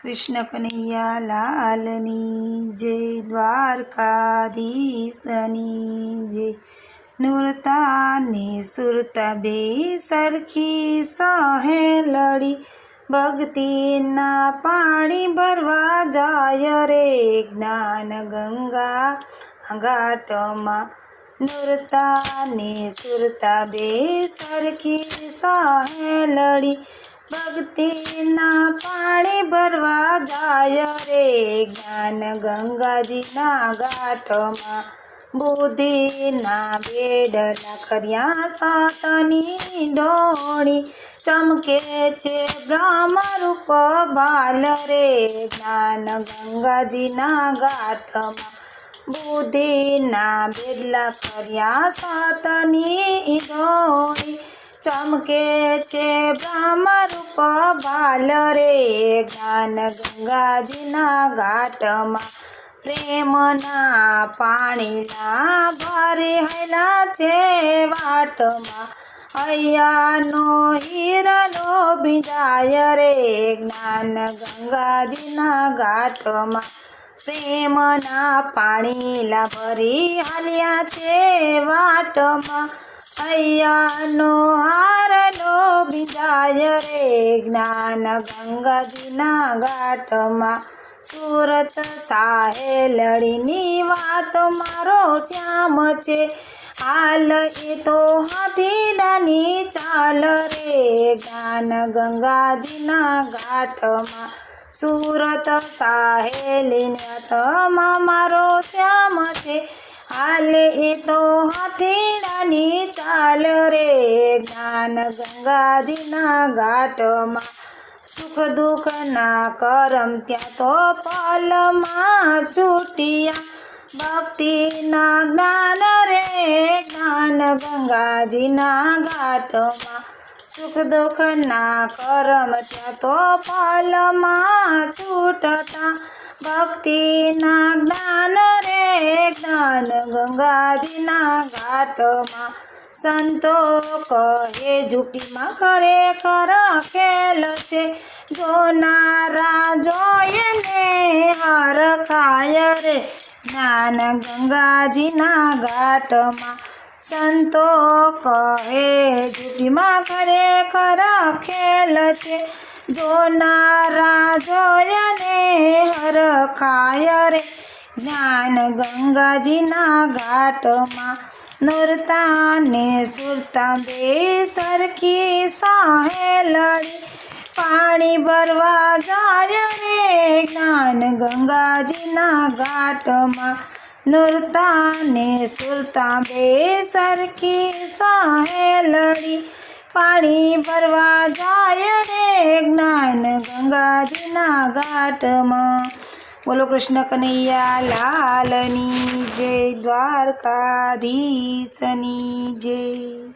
कृष्ण कन्हैया लालनी जय, द्वारकाधीशनी जय। नुरता ने सुरता बे सरखी सहे लड़ी, भक्ति ना पाणी भरवा जाय रे ज्ञान गंगा घाट मा। नुरता ने सुरता बे सरखी सहे लड़ी, भक्ति ना पाणी भरवा जाय रे ज्ञान गंगाजी ना घाट मा। बुद्धि ना बेडला कर्या सातनी डोणी, चमके छे ब्रह्म रूप बाल रे ज्ञान गंगाजी ना घाट मा। बुद्धि ना बेडला कर्या सातनी डोणी, चमके छे ब्रह्म रूप बाल रे ज्ञान गंगाजी ना घाट मा। प्रेम ना पाणीला भारे हैला छे वाट मा, अय्या नो हीरलो बिजाय रे ज्ञान गंगाजी ना घाट मा। प्रेम ना पाणीला भरी हाल्या छे वाट मा, अय्या नो हारलो बिजाय रे ज्ञान गंगाजी ना घाट मा। सूरत साहेलड़ीनी वात मारो श्याम छे, हाल ए तो हाथीडानी चाल रे ज्ञान गंगाजी ना घाट मा। सूरत साहेलीनी तमा मारो श्याम छे, हाल ए तो हाथीडानी चाल रे ज्ञान गंगाजी ना घाट मा। सुख दुख ना करम त्या तो पल मा छूटिया, भक्ति ना ज्ञान रे ज्ञान गंगाजी ना घाट मा। सुख दुख ना करम त्या तो पल मा छूटता, भक्ति ना ज्ञान रे ज्ञान गंगाजी ना घाट मा। संतो कहे झूपी में खरेखर खेल छे, जोनारा जोये ने हर खाय रे ज्ञान गंगाजी ना घाट मा। संतो कहे झूपी में खरेखर खेल छे, जोनारा जोये ने हर खाय रे ज्ञान गंगाजी ना घाट मा। नुरता ने सुरता बे सरखी सहे लड़ी, पानी भरवा जाय रे ज्ञान गंगाजी ना घाट मा। नुरता ने सुरता बे सरखी सहे लड़ी, पानी भरवा जाय रे ज्ञान गंगाजी ना घाट मा। बोलो कृष्ण कन्हैया लालनी जय, द्वारकाधीशनी जय।